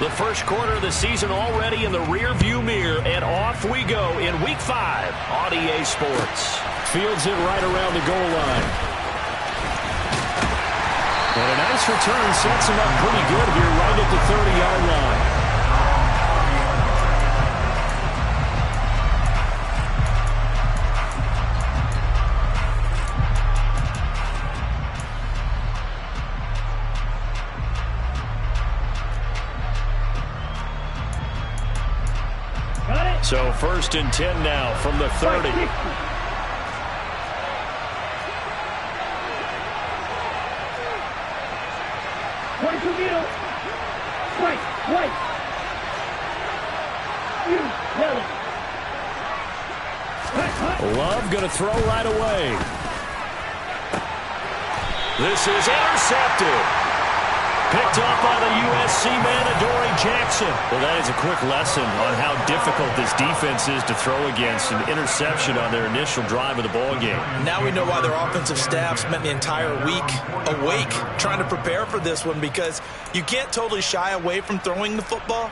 The first quarter of the season already in the rear-view mirror, and off we go in Week 5 on EA Sports. Fields it right around the goal line. And a nice return sets him up pretty good here right at the 30-yard line. So 1st and 10 now from the 30. Love going to throw right away. This is intercepted. Picked up by the USC man, Adoree Jackson. Well, that is a quick lesson on how difficult this defense is to throw against. An interception on their initial drive of the ball game. Now we know why their offensive staff spent the entire week awake trying to prepare for this one, because you can't totally shy away from throwing the football.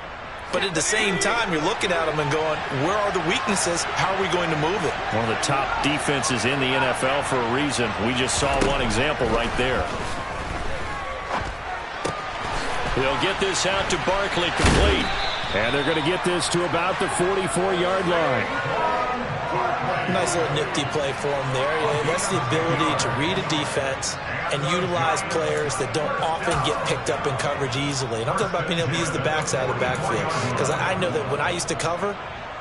But at the same time, you're looking at them and going, where are the weaknesses? How are we going to move it? One of the top defenses in the NFL for a reason. We just saw one example right there. They'll get this out to Barkley, complete. And they're going to get this to about the 44-yard line. Nice little nifty play for him there. Yeah, that's the ability to read a defense and utilize players that don't often get picked up in coverage easily. And I'm talking about being able to use the backs out of the backfield. Because I know that when I used to cover,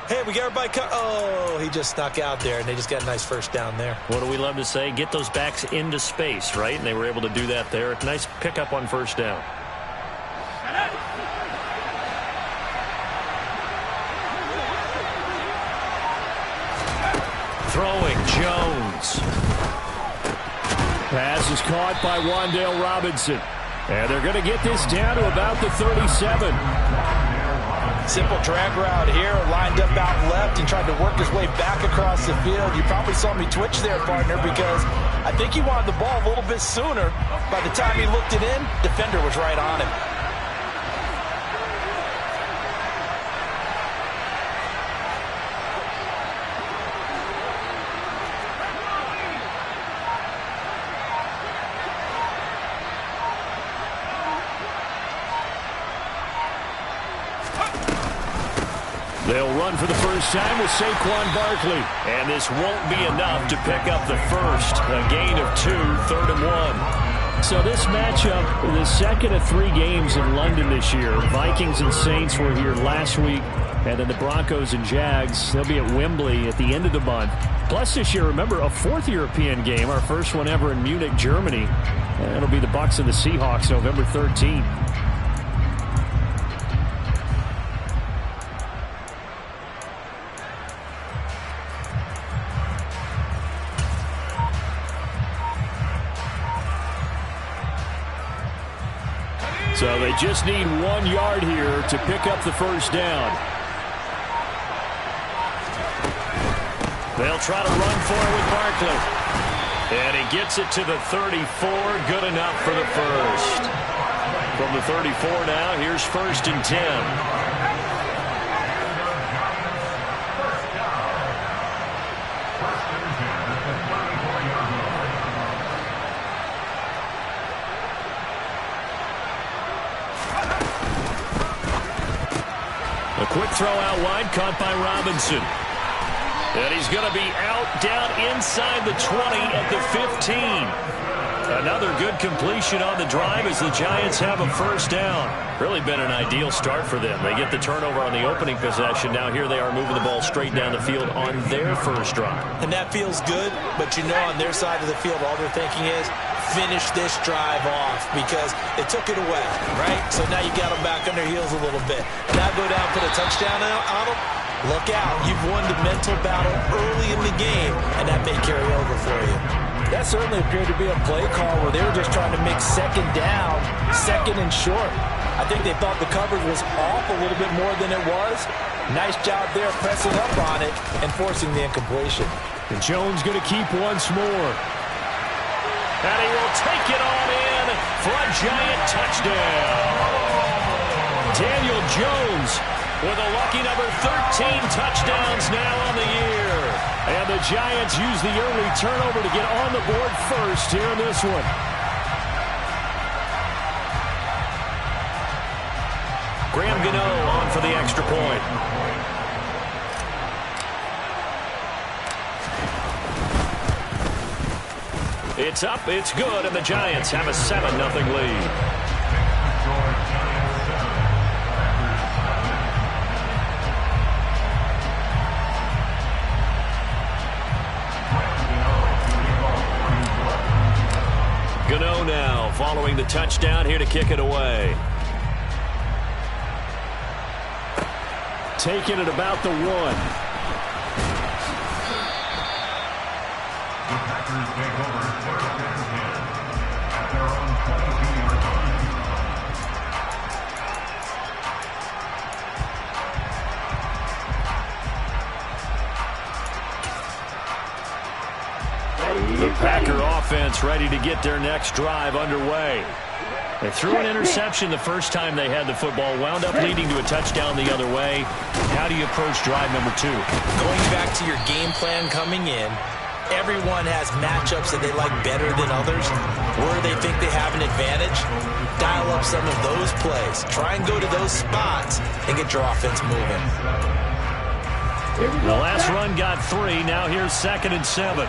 hey, we got everybody cut. Oh, he just snuck out there, and they just got a nice first down there. What do we love to say? Get those backs into space, right? And they were able to do that there. Nice pickup on first down. Throwing, Jones. Pass is caught by Wan'Dale Robinson. And they're going to get this down to about the 37. Simple drag route here, lined up out left and tried to work his way back across the field. You probably saw me twitch there, partner, because I think he wanted the ball a little bit sooner. By the time he looked it in, defender was right on him. They'll run for the first time with Saquon Barkley. And this won't be enough to pick up the first. A gain of 2, 3rd and 1. So this matchup, the second of 3 games in London this year. Vikings and Saints were here last week. And then the Broncos and Jags, they'll be at Wembley at the end of the month. Plus this year, remember, a 4th European game, our first one ever in Munich, Germany. And it'll be the Bucs and the Seahawks November 13th. So they just need 1 yard here to pick up the first down. They'll try to run for it with Barkley. And he gets it to the 34. Good enough for the first. From the 34 now, here's 1st and 10. A quick throw out wide, caught by Robinson. And he's going to be out down inside the 20 at the 15. Another good completion on the drive as the Giants have a first down. Really been an ideal start for them. They get the turnover on the opening possession. Now here they are moving the ball straight down the field on their first drive. And that feels good, but you know on their side of the field all they're thinking is finish this drive off because they took it away, right? So now you got them back on their heels a little bit. Now go down, put a touchdown on them. Look out. You've won the mental battle early in the game, and that may carry over for you. That certainly appeared to be a play call where they were just trying to make second down, second and short. I think they thought the coverage was off a little bit more than it was. Nice job there pressing up on it and forcing the incompletion. And Jones going to keep once more. And he will take it on in for a Giant touchdown. Daniel Jones with a lucky number 13 touchdowns now on the year. And the Giants use the early turnover to get on the board first here in this one. Graham Gano on for the extra point. It's up, it's good, and the Giants have a 7-0 lead. Gano now following the touchdown here to kick it away. Taking it about the 1. The Packer offense ready to get their next drive underway. They threw an interception the first time they had the football, wound up leading to a touchdown the other way. How do you approach drive number 2? Going back to your game plan coming in, everyone has matchups that they like better than others. Where they think they have an advantage, dial up some of those plays. Try and go to those spots and get your offense moving. The last run got 3. Now here's 2nd and 7.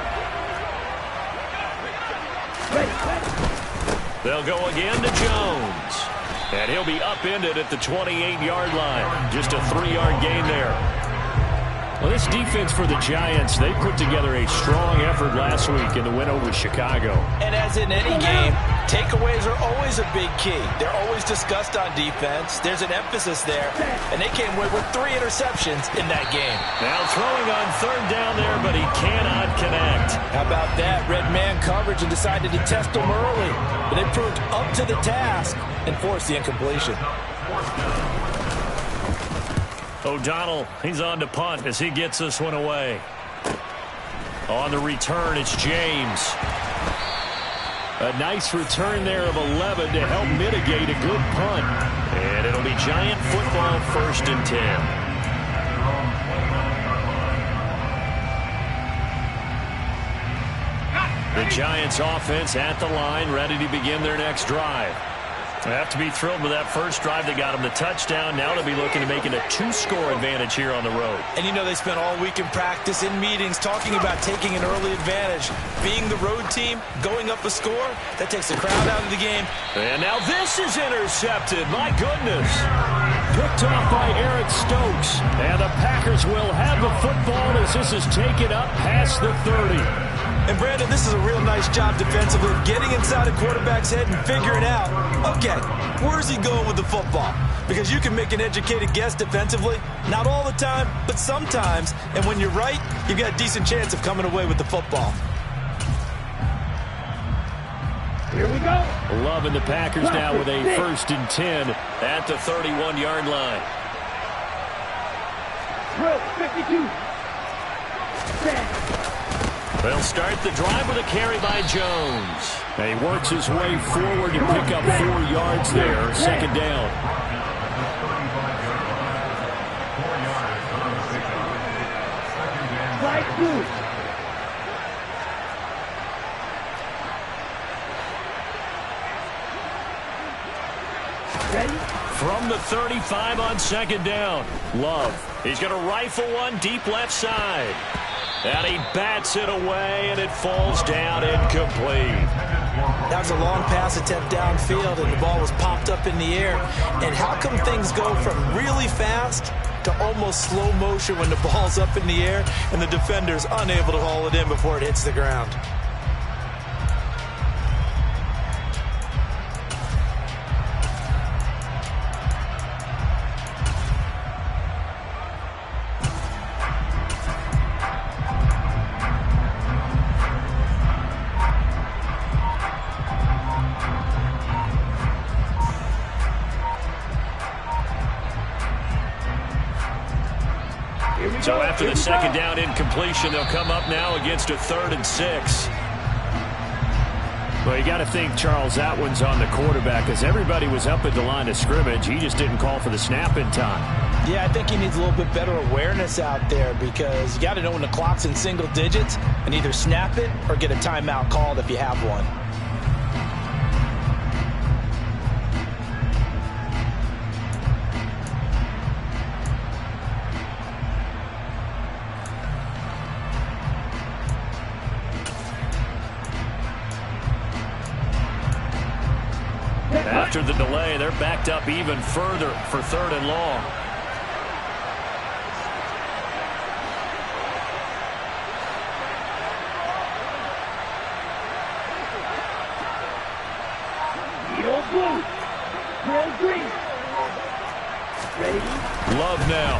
They'll go again to Jones. And he'll be upended at the 28-yard line. Just a 3-yard gain there. Well, this defense for the Giants, they put together a strong effort last week in the win over Chicago. And as in any game, takeaways are always a big key. They're always discussed on defense. There's an emphasis there. And they came away with 3 interceptions in that game. Now throwing on 3rd down there, but he cannot connect. How about that? Red man coverage and decided to test them early. But they proved up to the task and forced the incompletion. O'Donnell, he's on to punt as he gets this one away. On the return, it's James. A nice return there of 11 to help mitigate a good punt. And it'll be Giant football, 1st and 10. The Giants offense at the line, ready to begin their next drive. They have to be thrilled with that first drive that got them the touchdown. Now they'll be looking to make it a 2-score advantage here on the road. And you know they spent all week in practice, in meetings, talking about taking an early advantage. Being the road team, going up a score, that takes the crowd out of the game. And now this is intercepted. My goodness. Picked off by Eric Stokes. And the Packers will have the football as this is taken up past the 30. And, Brandon, this is a real nice job defensively, getting inside a quarterback's head and figuring out, okay, where's he going with the football? Because you can make an educated guess defensively, not all the time, but sometimes. And when you're right, you've got a decent chance of coming away with the football. Here we go. Loving the Packers now with a 1st and 10 at the 31-yard line. 52. They'll start the drive with a carry by Jones. And he works his way forward to pick up 4 yards there. 2nd down. From the 35 on 2nd down. Love. He's going to rifle one deep left side. And he bats it away, and it falls down incomplete. That was a long pass attempt downfield, and the ball was popped up in the air. And how come things go from really fast to almost slow motion when the ball's up in the air and the defender's unable to haul it in before it hits the ground? So after the 2nd down incompletion, they'll come up now against a 3rd and 6. Well, you got to think, Charles, that one's on the quarterback because everybody was up at the line of scrimmage. He just didn't call for the snap in time. Yeah, I think he needs a little bit better awareness out there because you got to know when the clock's in single digits and either snap it or get a timeout called if you have one. After the delay, they're backed up even further for 3rd and long. Love now.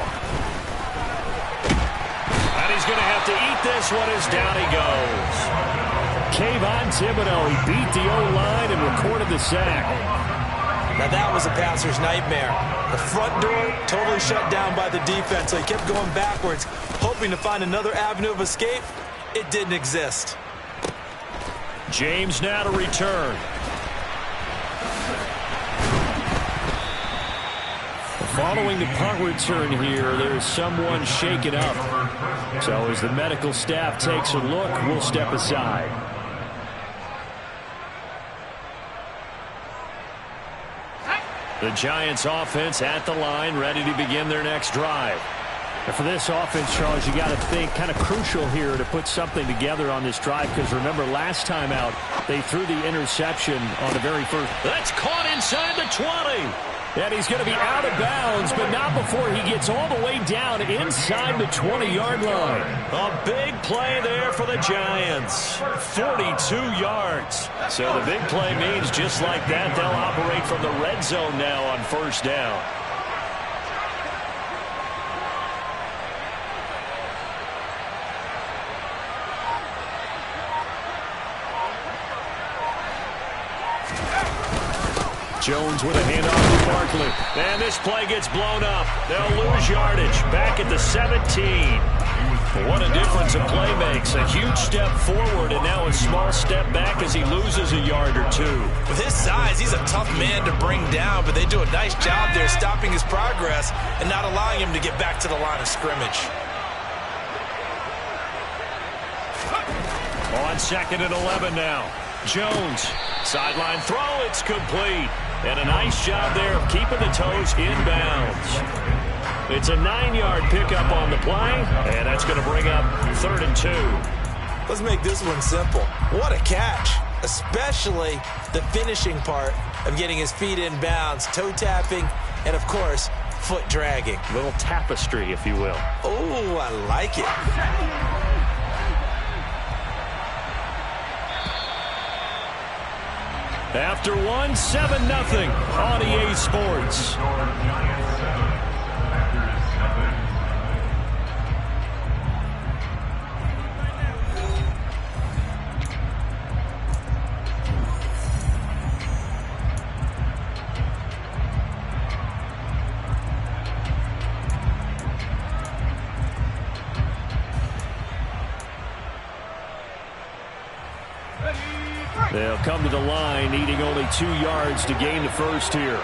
And he's going to have to eat this one as down he goes. Kayvon Thibodeau, he beat the O-line and recorded the sack. Now that was a passer's nightmare. The front door totally shut down by the defense, so he kept going backwards, hoping to find another avenue of escape. It didn't exist. James now to return. Following the punt return here, there's someone shaken up. So as the medical staff takes a look, we'll step aside. The Giants offense at the line, ready to begin their next drive. And for this offense, Charles, you got to think kind of crucial here to put something together on this drive because remember last time out, they threw the interception on the very first. That's caught inside the 20. And he's going to be out of bounds, but not before he gets all the way down inside the 20-yard line. A big play there for the Giants. 42 yards. So the big play means just like that, they'll operate from the red zone now on 1st down. Jones with a handoff to Barkley. And this play gets blown up. They'll lose yardage. Back at the 17. What a difference a play makes. A huge step forward and now a small step back as he loses a yard or two. With his size, he's a tough man to bring down, but they do a nice job there stopping his progress and not allowing him to get back to the line of scrimmage. On 2nd and 11 now. Jones, sideline throw, it's complete. And a nice job there of keeping the toes inbounds. It's a 9-yard pickup on the play, and that's going to bring up 3rd and 2. Let's make this one simple. What a catch, especially the finishing part of getting his feet in bounds, toe tapping, and of course, foot dragging. A little tapestry, if you will. Oh, I like it. After 7-0 on EA Sports. They'll come to the line, needing only 2 yards to gain the first here.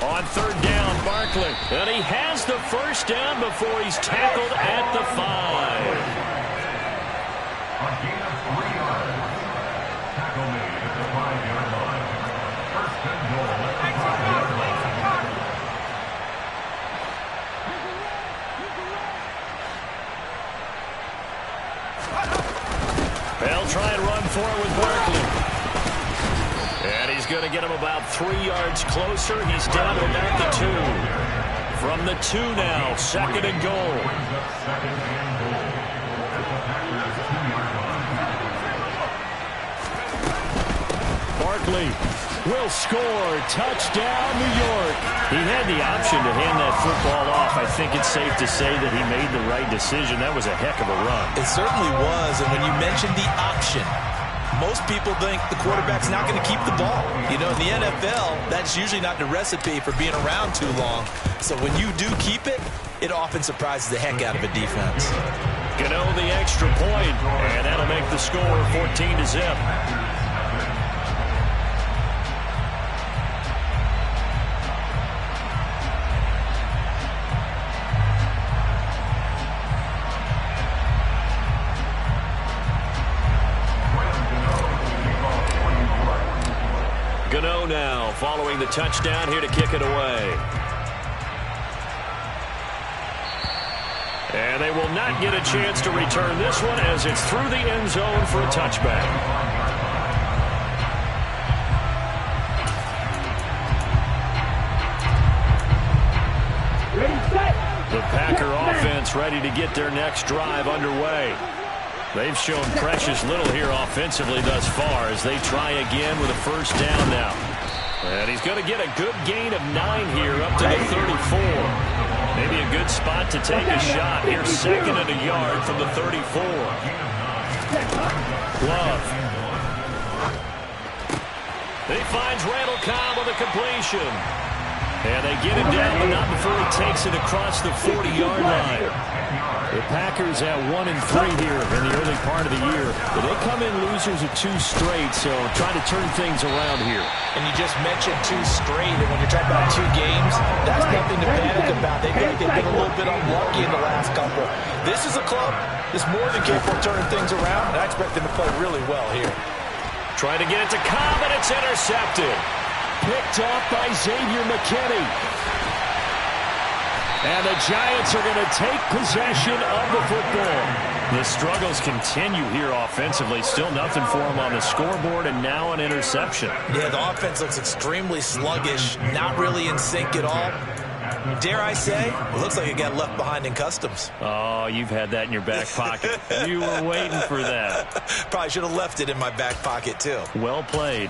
On 3rd down, Barkley. And he has the first down before he's tackled at the 5. They'll try and run for it with Barkley. And he's going to get him about 3 yards closer. He's down to about the 2. From the 2 now, 2nd and goal. Barkley will score. Touchdown, New York. He had the option to hand that football off. I think it's safe to say that he made the right decision. That was a heck of a run. It certainly was, and when you mentioned the option, most people think the quarterback's not going to keep the ball. You know, in the NFL, that's usually not the recipe for being around too long. So when you do keep it, it often surprises the heck out of a defense. Gano the extra point, and that'll make the score 14-0. Gano now following the touchdown here to kick it away. And they will not get a chance to return this one as it's through the end zone for a touchback. The Packer offense ready to get their next drive underway. They've shown precious little here offensively thus far as they try again with a first down now. And he's going to get a good gain of 9 here up to the 34. Maybe a good spot to take a shot here, second and a yard from the 34. Love. He finds Randall Cobb with a completion. And they get him down, but not before he takes it across the 40-yard line. The Packers at 1-3 here in the early part of the year. But they come in losers of 2 straight, so trying to turn things around here. And you just mentioned 2 straight, and when you're talking about 2 games, that's nothing to panic about. They feel like they've been a little bit unlucky in the last couple. This is a club that's more than capable of turning things around, and I expect them to play really well here. Trying to get it to Cobb, and it's intercepted. Picked off by Xavier McKinney. And the Giants are going to take possession of the football. The struggles continue here offensively. Still nothing for them on the scoreboard, and now an interception. Yeah, the offense looks extremely sluggish, not really in sync at all. Dare I say, it looks like it got left behind in customs. Oh, you've had that in your back pocket. You were waiting for that. Probably should have left it in my back pocket, too. Well played.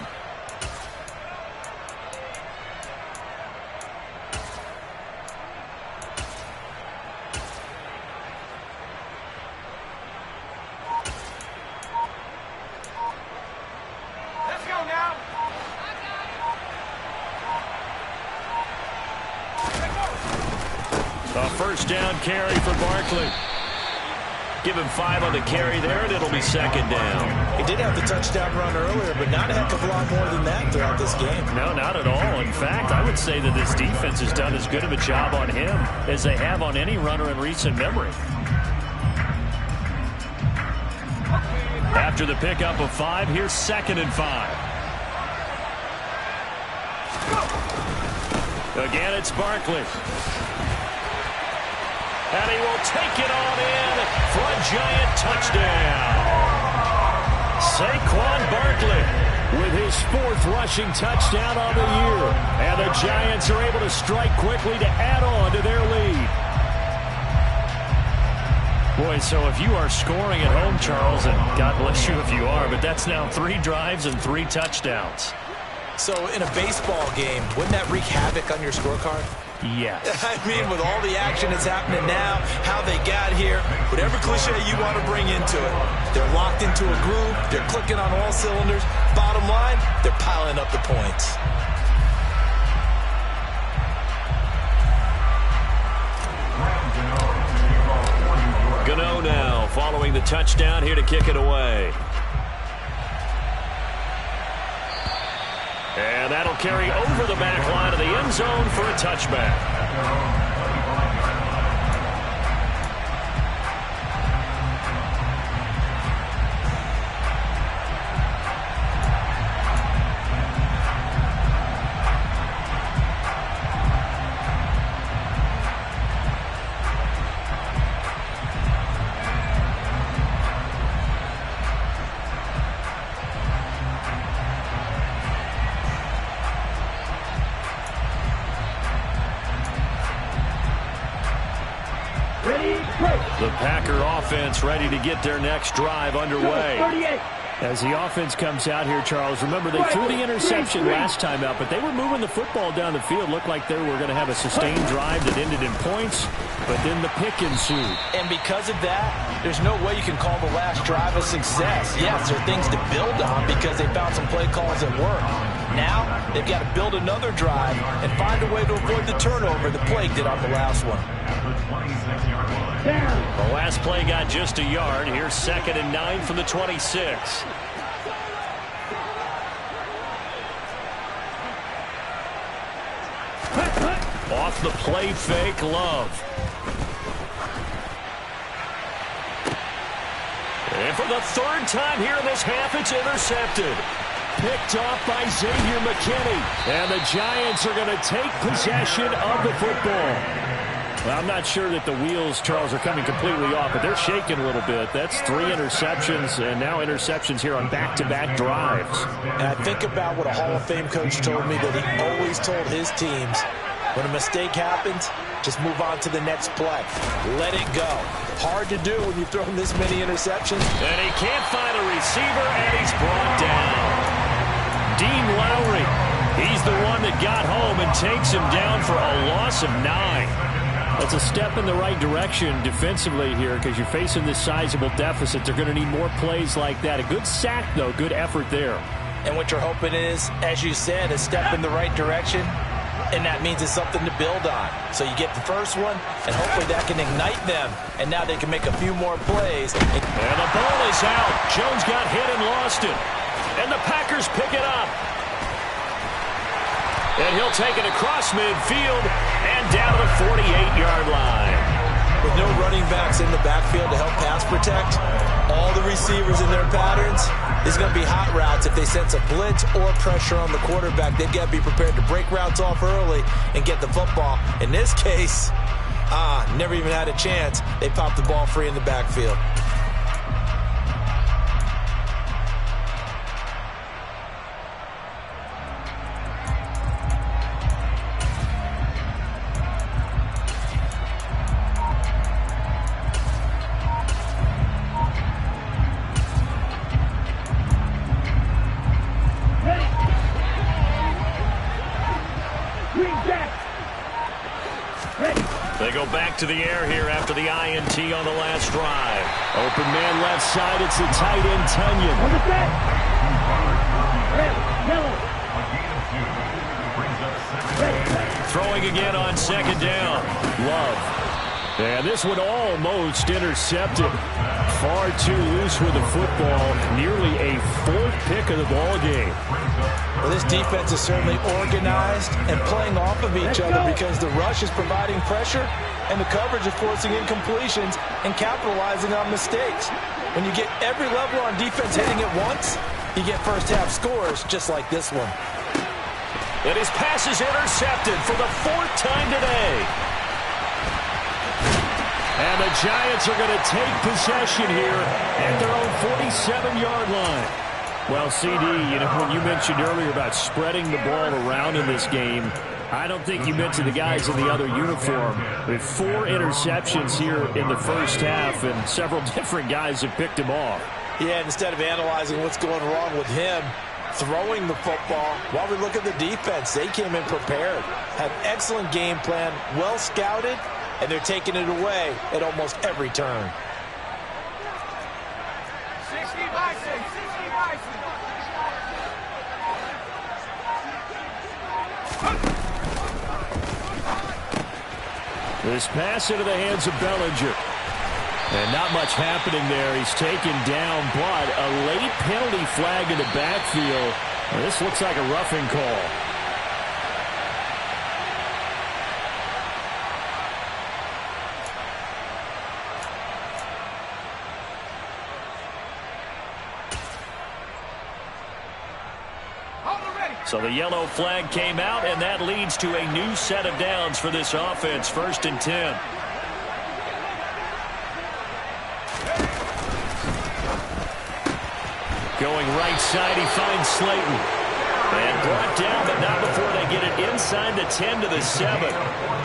A first down carry for Barkley. Give him 5 on the carry there, and it'll be second down. He did have the touchdown run earlier, but not a heck of a lot more than that throughout this game. No, not at all. In fact, I would say that this defense has done as good of a job on him as they have on any runner in recent memory. After the pickup of 5, here's second and 5. Again, it's Barkley. And he will take it on in for a Giant touchdown. Saquon Barkley with his 4th rushing touchdown on the year. And the Giants are able to strike quickly to add on to their lead. Boy, so if you are scoring at home, Charles, and God bless you if you are, but that's now 3 drives and 3 touchdowns. So in a baseball game, wouldn't that wreak havoc on your scorecard? Yes. I mean, with all the action that's happening now, how they got here, whatever cliche you want to bring into it, they're locked into a groove, they're clicking on all cylinders. Bottom line, they're piling up the points. Gano now following the touchdown here to kick it away. And that'll carry over the back line of the end zone for a touchback. The Packer offense ready to get their next drive underway. As the offense comes out here, Charles, remember they threw the interception last time out, but they were moving the football down the field. Looked like they were going to have a sustained drive that ended in points, but then the pick ensued. And because of that, there's no way you can call the last drive a success. Yes, there are things to build on because they found some play calls that work. Now, they've got to build another drive and find a way to avoid the turnover the Plague did on the last one. The last play got just a yard. Here's 2nd and 9 from the 26. Off the play fake, Love. And for the 3rd time here in this half, it's intercepted. Picked off by Xavier McKinney. And the Giants are going to take possession of the football. Well, I'm not sure that the wheels, Charles, are coming completely off, but they're shaking a little bit. That's 3 interceptions, and now interceptions here on back-to-back drives. And I think about what a Hall of Fame coach told me that he always told his teams, when a mistake happens, just move on to the next play. Let it go. Hard to do when you've thrown this many interceptions. And he can't find a receiver, and he's brought down. Dean Lowry, he's the one that got home and takes him down for a loss of 9. That's a step in the right direction defensively here because you're facing this sizable deficit. They're going to need more plays like that. A good sack, though. Good effort there. And what you're hoping is, as you said, a step in the right direction, and that means it's something to build on. So you get the first one, and hopefully that can ignite them, and now they can make a few more plays. And the ball is out. Jones got hit and lost it. And the Packers pick it up. And he'll take it across midfield and down to the 48-yard line. With no running backs in the backfield to help pass protect, all the receivers in their patterns, is going to be hot routes. If they sense a blitz or pressure on the quarterback, they've got to be prepared to break routes off early and get the football. In this case, never even had a chance. They popped the ball free in the backfield. They go back to the air here after the INT on the last drive. Open man left side. It's the tight end, Tunyon. Throwing again on 2nd down. Love. And this one almost intercepted. Far too loose with the football. Nearly a 4th pick of the ball game. Well, this defense is certainly organized and playing off of each other because the rush is providing pressure and the coverage is forcing incompletions and capitalizing on mistakes. When you get every level on defense hitting it once, you get first-half scores just like this one. And his pass is intercepted for the 4th time today. And the Giants are going to take possession here at their own 47-yard line. Well, CD, you know, when you mentioned earlier about spreading the ball around in this game, I don't think you mentioned the guys in the other uniform. With 4 interceptions here in the first half, and several different guys have picked him off. Yeah, instead of analyzing what's going wrong with him, throwing the football, while we look at the defense, they came in prepared, had excellent game plan, well scouted, and they're taking it away at almost every turn. 60 Bison, 60 Bison. This pass into the hands of Bellinger. And not much happening there. He's taken down, but a late penalty flag in the backfield. Well, this looks like a roughing call. So the yellow flag came out, and that leads to a new set of downs for this offense. 1st and 10. Going right side, he finds Slayton. And brought down, but not before they get it inside the 10 to the 7.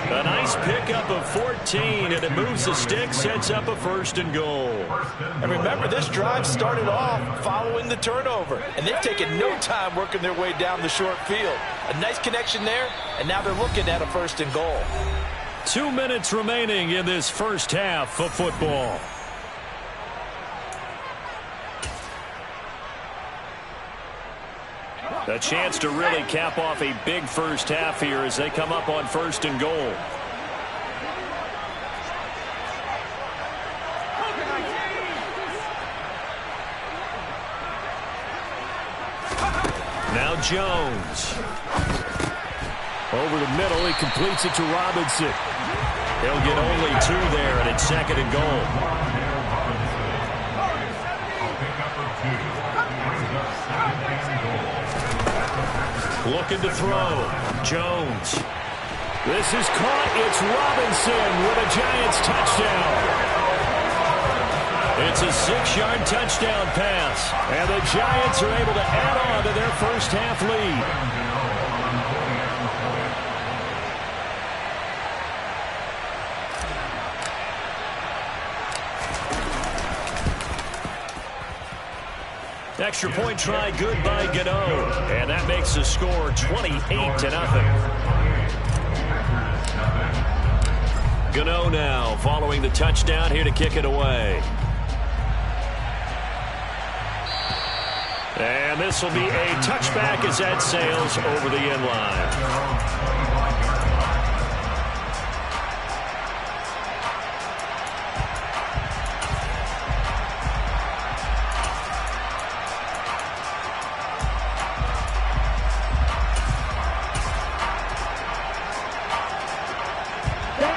A nice pickup of 14, and it moves the stick, sets up a 1st and goal. And remember, this drive started off following the turnover, and they've taken no time working their way down the short field. A nice connection there, and now they're looking at a 1st and goal. 2 minutes remaining in this first half of football. A chance to really cap off a big first half here as they come up on 1st and goal. Now Jones. Over the middle, he completes it to Robinson. He'll get only 2 there, and it's 2nd and goal. Looking to throw. Jones. This is caught. It's Robinson with a Giants touchdown. It's a 6-yard touchdown pass. And the Giants are able to add on to their first half lead. Extra point try good by Gano. And that makes the score 28-0. Gano now following the touchdown here to kick it away. And this will be a touchback as that sails over the end line.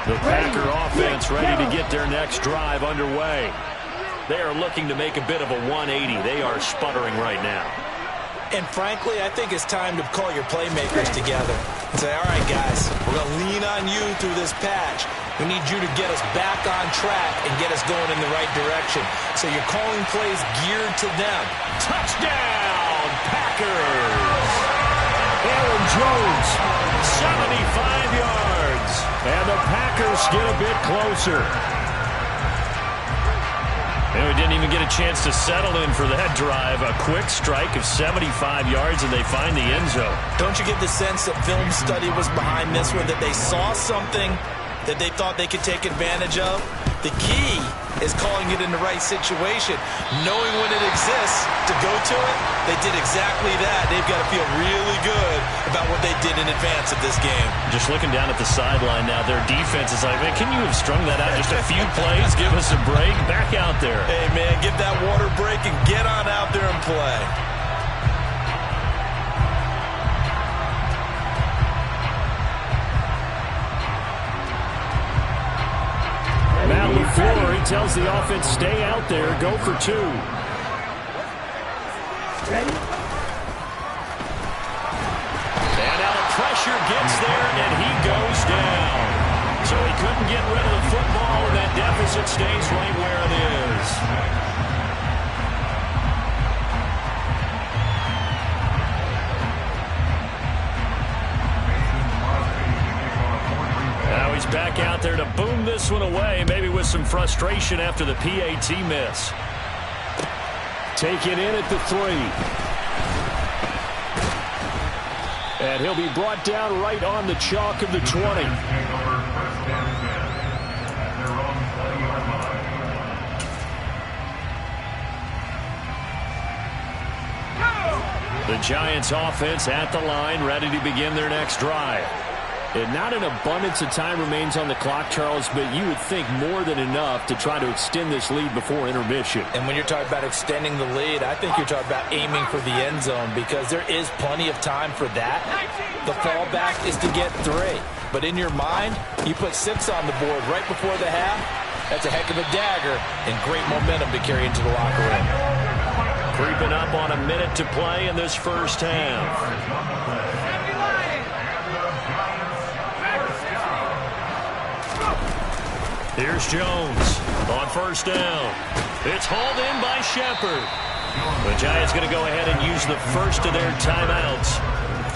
The Packer offense ready to get their next drive underway. They are looking to make a bit of a 180. They are sputtering right now. And frankly, I think it's time to call your playmakers together and say, all right, guys, we're going to lean on you through this patch. We need you to get us back on track and get us going in the right direction. So you're calling plays geared to them. Touchdown, Packers! Aaron Jones, 75 yards. And the Packers get a bit closer. And we didn't even get a chance to settle in for that drive. A quick strike of 75 yards, and they find the end zone. Don't you get the sense that film study was behind this one, that they saw something that they thought they could take advantage of? The key is calling it in the right situation. Knowing when it exists to go to it, they did exactly that. They've got to feel really good about what they did in advance of this game. Just looking down at the sideline now, their defense is like, man, can you have strung that out just a few plays? Give us a break. Back out there. Hey, man, give that water break and get on out there and play. Matt LaFleur, he tells the offense, stay out there, go for 2. And now the pressure gets there, and he goes down. So he couldn't get rid of the football, and that deficit stays right where it is. Now he's back out there to boom this one away, maybe with some frustration after the PAT miss. Taken in at the 3. And he'll be brought down right on the chalk of the 20. The Giants offense at the line, ready to begin their next drive. And not an abundance of time remains on the clock, Charles, but you would think more than enough to try to extend this lead before intermission. And when you're talking about extending the lead, I think you're talking about aiming for the end zone because there is plenty of time for that. The fallback is to get 3. But in your mind, you put 6 on the board right before the half. That's a heck of a dagger and great momentum to carry into the locker room. Creeping up on a minute to play in this first half. Here's Jones on first down. It's hauled in by Shepard. The Giants going to go ahead and use the first of their timeouts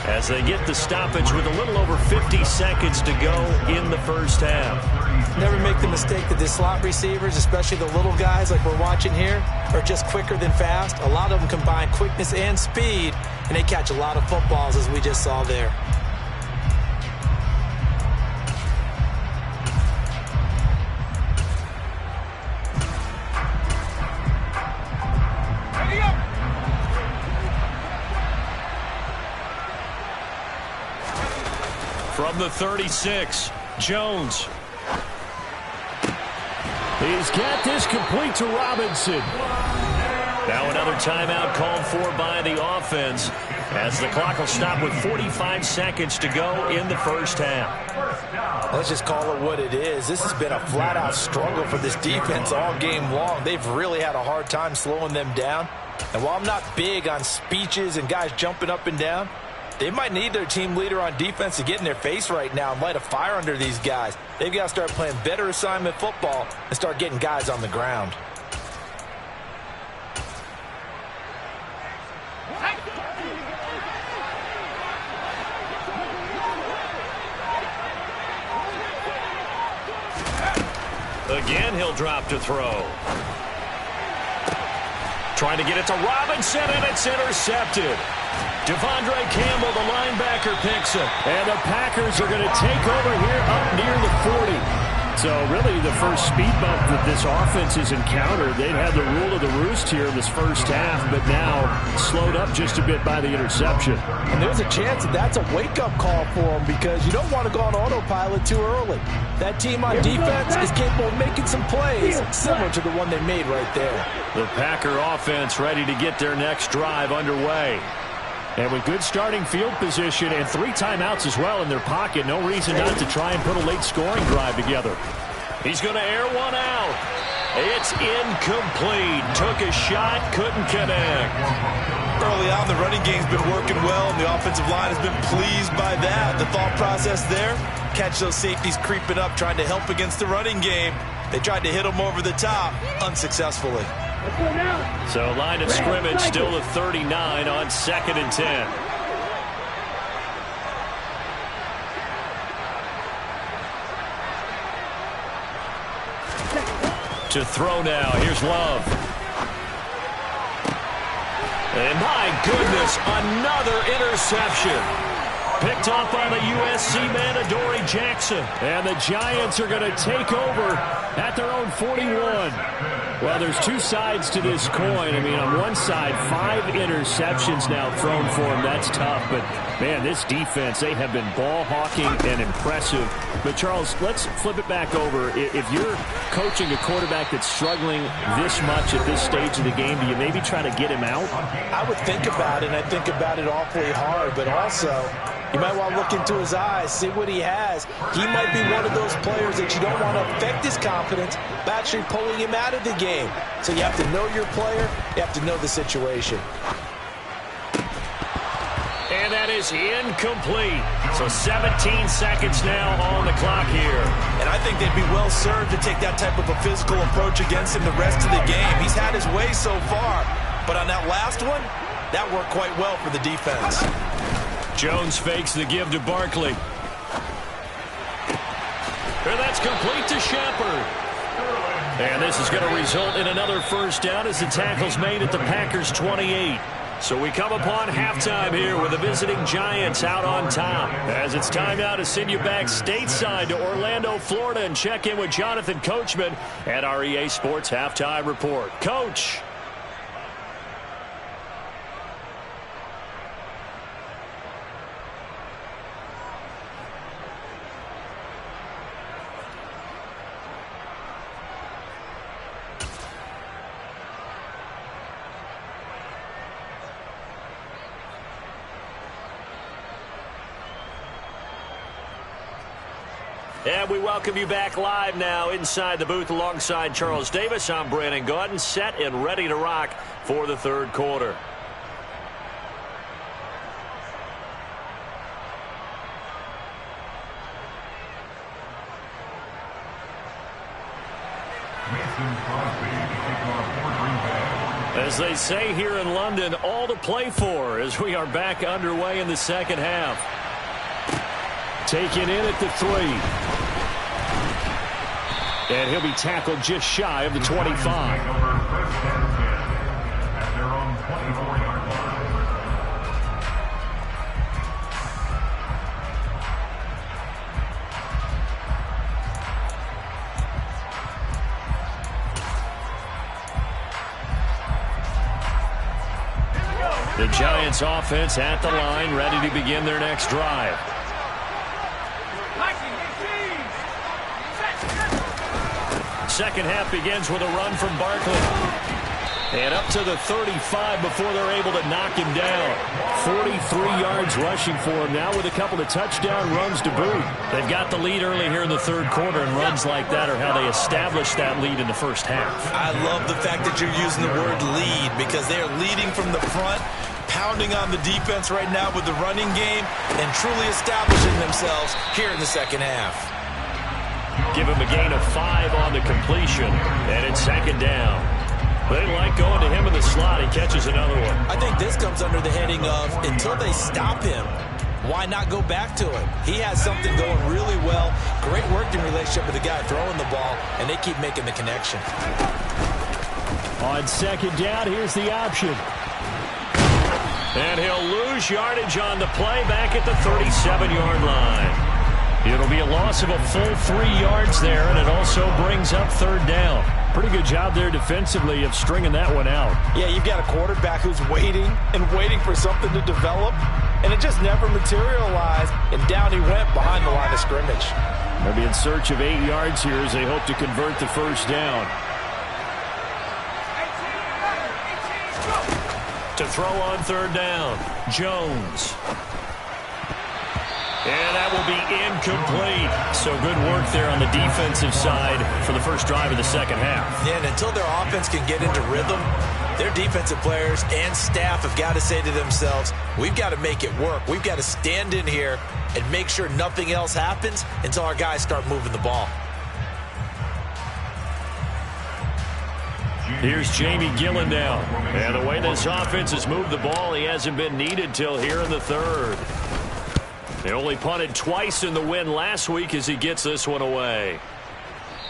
as they get the stoppage with a little over 50 seconds to go in the first half. Never make the mistake that the slot receivers, especially the little guys like we're watching here, are just quicker than fast. A lot of them combine quickness and speed, and they catch a lot of footballs, as we just saw there. From the 36, Jones. He's got this complete to Robinson. Now another timeout called for by the offense as the clock will stop with 45 seconds to go in the first half. Let's just call it what it is. This has been a flat-out struggle for this defense all game long. They've really had a hard time slowing them down. And while I'm not big on speeches and guys jumping up and down, they might need their team leader on defense to get in their face right now and light a fire under these guys. They've got to start playing better assignment football and start getting guys on the ground. Again, he'll drop to throw. Trying to get it to Robinson, and it's intercepted. Devondre Campbell, the linebacker, picks it. And the Packers are going to take over here up near the 40. So really the first speed bump that this offense has encountered. They'd had the rule of the roost here in this first half, but now slowed up just a bit by the interception. And there's a chance that that's a wake-up call for them because you don't want to go on autopilot too early. That team on defense is capable of making some plays similar to the one they made right there. The Packer offense ready to get their next drive underway. And with good starting field position and 3 timeouts as well in their pocket, no reason not to try and put a late scoring drive together. He's going to air one out. It's incomplete. Took a shot, couldn't connect. Early on, the running game's been working well, and the offensive line has been pleased by that. The thought process there, catch those safeties creeping up, trying to help against the running game. They tried to hit them over the top, unsuccessfully. So line of scrimmage still at 39 on 2nd and 10. To throw now. Here's Love. And my goodness, another interception. Picked off by the USC man, Adoree Jackson. And the Giants are going to take over at their own 41. Well, there's 2 sides to this coin. I mean, on one side, 5 interceptions now thrown for him. That's tough. But, man, this defense, they have been ball hawking and impressive. But, Charles, let's flip it back over. If you're coaching a quarterback that's struggling this much at this stage of the game, do you maybe try to get him out? I would think about it, and I think about it awfully hard. But also, you might want to look into his eyes, see what he has. He might be one of those players that you don't want to affect his confidence by actually pulling him out of the game. So you have to know your player. You have to know the situation. And that is incomplete. So 17 seconds now on the clock here. And I think they'd be well served to take that type of a physical approach against him the rest of the game. He's had his way so far. But on that last one, that worked quite well for the defense. Jones fakes the give to Barkley. And that's complete to Shepard. And this is going to result in another first down as the tackle's made at the Packers' 28. So we come upon halftime here with the visiting Giants out on top. As it's time now to send you back stateside to Orlando, Florida, and check in with Jonathan Coachman at our EA Sports Halftime Report. Coach. And we welcome you back live now inside the booth alongside Charles Davis. I'm Brandon Gaudin, set and ready to rock for the third quarter. As they say here in London, all to play for as we are back underway in the second half. Taken in at the 3. And he'll be tackled just shy of the 25. The Giants offense at the line, ready to begin their next drive. Second half begins with a run from Barkley. And up to the 35 before they're able to knock him down. 43 yards rushing for him now with a couple of touchdown runs to boot. They've got the lead early here in the third quarter, and runs like that are how they establish that lead in the first half. I love the fact that you're using the word lead because they are leading from the front, pounding on the defense right now with the running game, and truly establishing themselves here in the second half. Give him a gain of 5 on the completion, and it's second down. They like going to him in the slot. He catches another one. I think this comes under the heading of until they stop him, why not go back to him? He has something going really well. Great working relationship with the guy throwing the ball, and they keep making the connection. On second down, here's the option. And he'll lose yardage on the play back at the 37-yard line. It'll be a loss of a full 3 yards there, and it also brings up third down. Pretty good job there defensively of stringing that one out. Yeah, you've got a quarterback who's waiting and waiting for something to develop, and it just never materialized, and down he went behind the line of scrimmage. They'll be in search of 8 yards here as they hope to convert the first down. To throw on third down, Jones. And that will be incomplete. So good work there on the defensive side for the first drive of the second half. Yeah, and until their offense can get into rhythm, their defensive players and staff have got to say to themselves, we've got to make it work. We've got to stand in here and make sure nothing else happens until our guys start moving the ball. Here's Jamie Gillen now. And the way this offense has moved the ball, he hasn't been needed till here in the third. They only punted twice in the win last week as he gets this one away.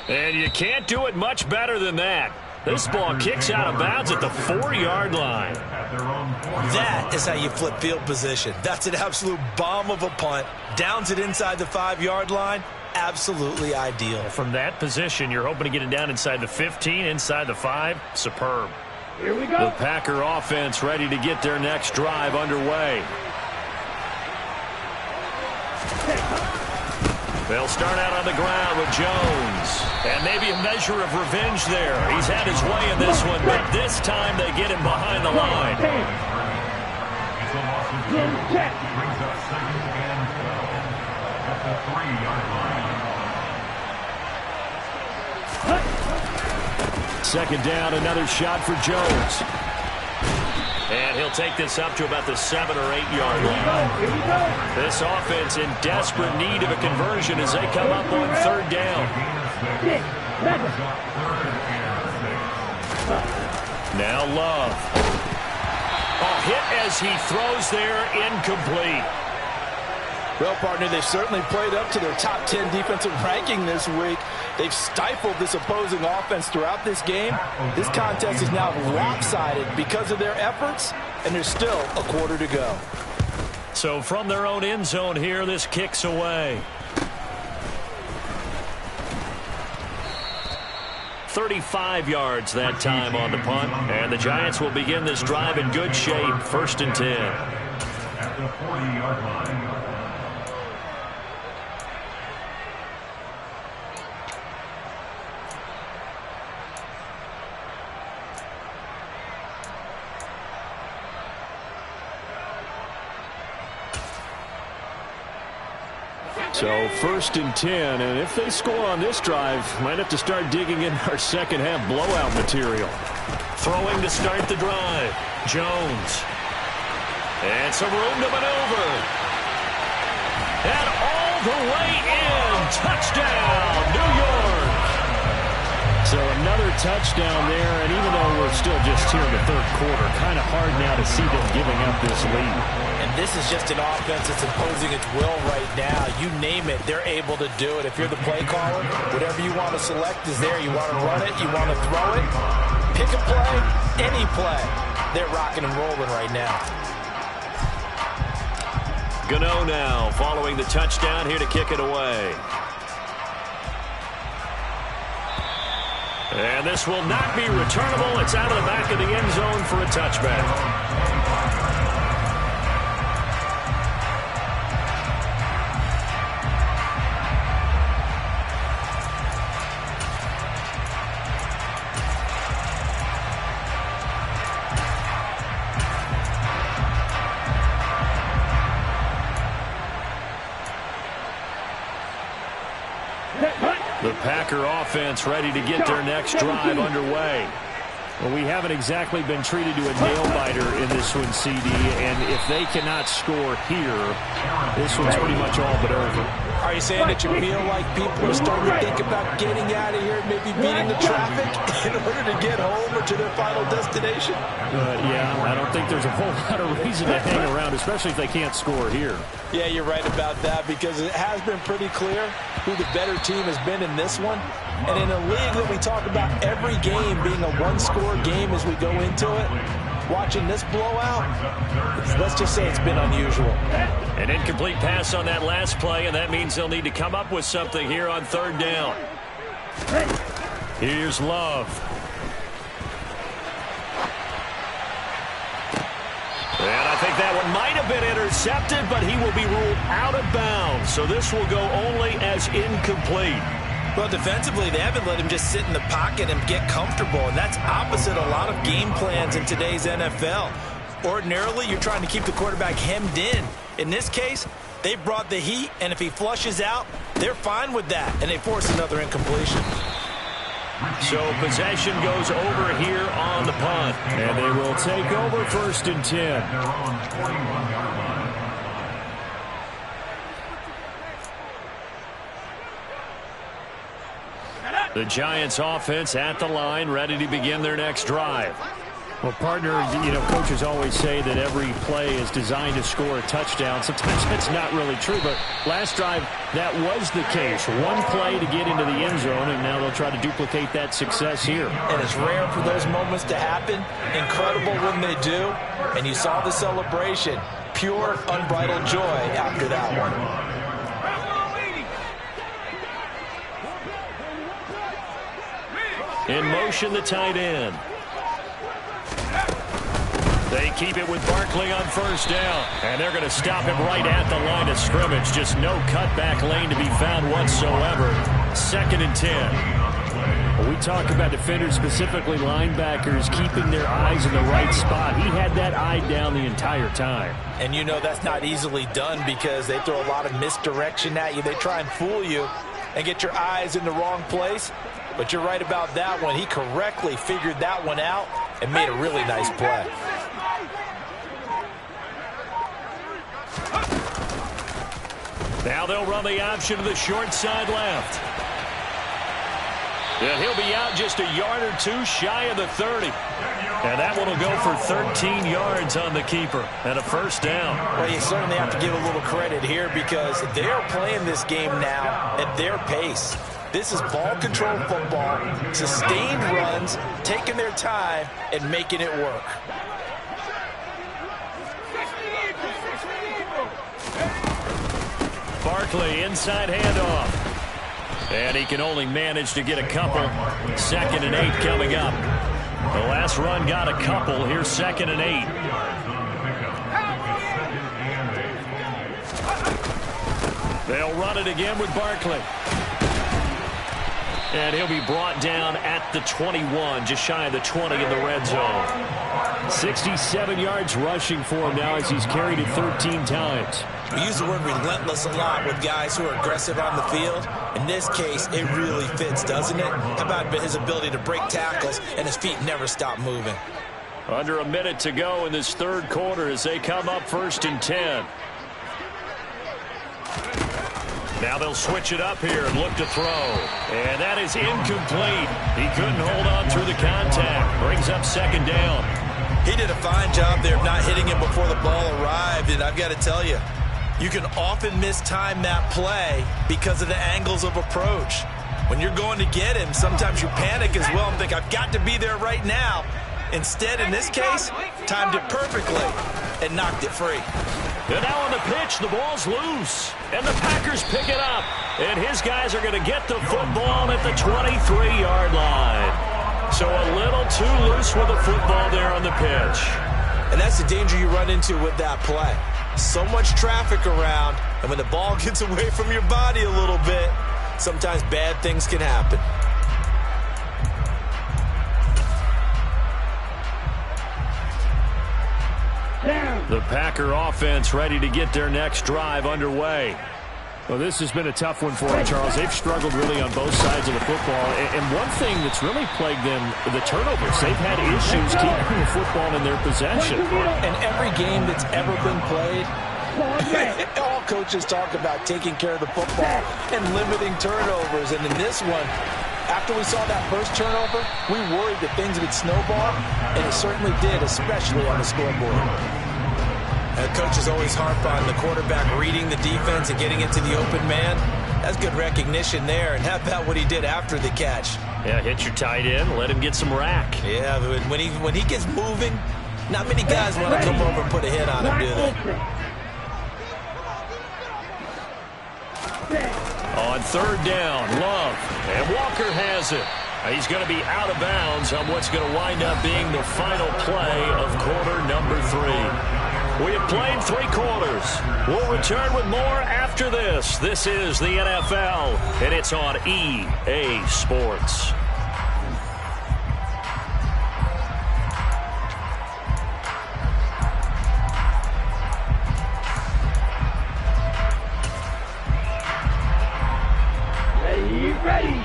And you can't do it much better than that. This ball kicks out of bounds at the 4-yard line. That is how you flip field position. That's an absolute bomb of a punt. Downs it inside the 5-yard line. Absolutely ideal. From that position, you're hoping to get it down inside the 15, inside the 5. Superb. Here we go. The Packer offense ready to get their next drive underway. They'll start out on the ground with Jones. And maybe a measure of revenge there. He's had his way in this one, but this time they get him behind the line. Brings up second and 12 at the 3-yard line. Second down, another shot for Jones. And he'll take this up to about the 7- or 8-yard line. This offense in desperate need of a conversion as they come up on third down. Now Love. A hit as he throws there, incomplete. Well, partner, they've certainly played up to their top 10 defensive ranking this week. They've stifled this opposing offense throughout this game. This contest is now lopsided because of their efforts, and there's still a quarter to go. So from their own end zone here, this kicks away. 35 yards that time on the punt, and the Giants will begin this drive in good shape, 1st and 10. At the 40-yard line. So 1st and 10, and if they score on this drive, might have to start digging in our second half blowout material. Throwing to start the drive, Jones. And some room to maneuver. And all the way in. Touchdown, New York. So So another touchdown there, and even though we're still just here in the third quarter, kind of hard now to see them giving up this lead. And this is just an offense that's imposing its will right now. You name it, they're able to do it. If you're the play caller, whatever you want to select is there. You want to run it, you want to throw it, pick a play, any play. They're rocking and rolling right now. Gano now following the touchdown here to kick it away. And this will not be returnable. It's out of the back of the end zone for a touchback. The Packer offense ready to get their next drive underway. Well, we haven't exactly been treated to a nail-biter in this one, CD, and if they cannot score here, this one's pretty much all but over. Are you saying that you feel like people are starting to think about getting out of here, maybe beating the traffic in order to get home or to their final destination? Yeah, I don't think there's a whole lot of reason to hang around, especially if they can't score here. Yeah, you're right about that, because it has been pretty clear who the better team has been in this one. And in a league that we talk about every game being a one-score game as we go into it, watching this blowout, let's just say it's been unusual. An incomplete pass on that last play, and that means they'll need to come up with something here on third down. Here's Love. And I think that one might have been intercepted, but he will be ruled out of bounds. So this will go only as incomplete. Well, defensively, they haven't let him just sit in the pocket and get comfortable, and that's opposite a lot of game plans in today's NFL. Ordinarily, you're trying to keep the quarterback hemmed in. In this case, they brought the heat, and if he flushes out, they're fine with that, and they force another incompletion. So possession goes over here on the punt. And they will take over 1st and 10. Their own 41-yard line. The Giants offense at the line, ready to begin their next drive. Well, partner, you know, coaches always say that every play is designed to score a touchdown. Sometimes that's not really true, but last drive, that was the case. One play to get into the end zone, and now they'll try to duplicate that success here. And it's rare for those moments to happen. Incredible when they do. And you saw the celebration. Pure, unbridled joy after that one. In motion, the tight end. They keep it with Barkley on 1st down. And they're going to stop him right at the line of scrimmage. Just no cutback lane to be found whatsoever. 2nd and 10. We talk about defenders, specifically linebackers, keeping their eyes in the right spot. He had that eye down the entire time. And you know that's not easily done because they throw a lot of misdirection at you. They try and fool you and get your eyes in the wrong place. But you're right about that one. He correctly figured that one out and made a really nice play. Now they'll run the option to the short side left. And he'll be out just a yard or two shy of the 30. And that one will go for 13 yards on the keeper and a 1st down. Well, you certainly have to give a little credit here because they're playing this game now at their pace. This is ball control football, sustained runs, taking their time and making it work. Barkley, inside handoff. And he can only manage to get a couple. 2nd and 8 coming up. The last run got a couple. Here's 2nd and 8. They'll run it again with Barkley. And he'll be brought down at the 21, just shy of the 20 in the red zone. 67 yards rushing for him now as he's carried it 13 times. We use the word relentless a lot with guys who are aggressive on the field. In this case, it really fits, doesn't it? How about his ability to break tackles and his feet never stop moving? Under a minute to go in this third quarter as they come up 1st and 10. Now they'll switch it up here and look to throw. And that is incomplete. He couldn't hold on through the contact. Brings up second down. He did a fine job there of not hitting him before the ball arrived, and I've got to tell you, you can often mistime that play because of the angles of approach. When you're going to get him, sometimes you panic as well and think, I've got to be there right now. Instead, in this case, timed it perfectly and knocked it free. And now on the pitch, the ball's loose. And the Packers pick it up. And his guys are going to get the football at the 23-yard line. So a little too loose with the football there on the pitch. And that's the danger you run into with that play. So much traffic around, and when the ball gets away from your body a little bit, sometimes bad things can happen. The Packer offense ready to get their next drive underway. Well, this has been a tough one for them, Charles. They've struggled really on both sides of the football. And one thing that's really plagued them, the turnovers. They've had issues keeping the football in their possession. And every game that's ever been played, all coaches talk about taking care of the football and limiting turnovers. And in this one, after we saw that first turnover, we worried that things would snowball, and it certainly did, especially on the scoreboard. Coaches always harp on the quarterback reading the defense and getting into the open man. That's good recognition there. And how about what he did after the catch? Yeah, hit your tight end, let him get some rack. Yeah, when he gets moving, not many guys want to come over and put a hit on him, do they? On third down, Love. And Walker has it. He's going to be out of bounds on what's going to wind up being the final play of quarter number 3. We have played 3 quarters. We'll return with more after this. This is the NFL, and it's on EA Sports. Ready.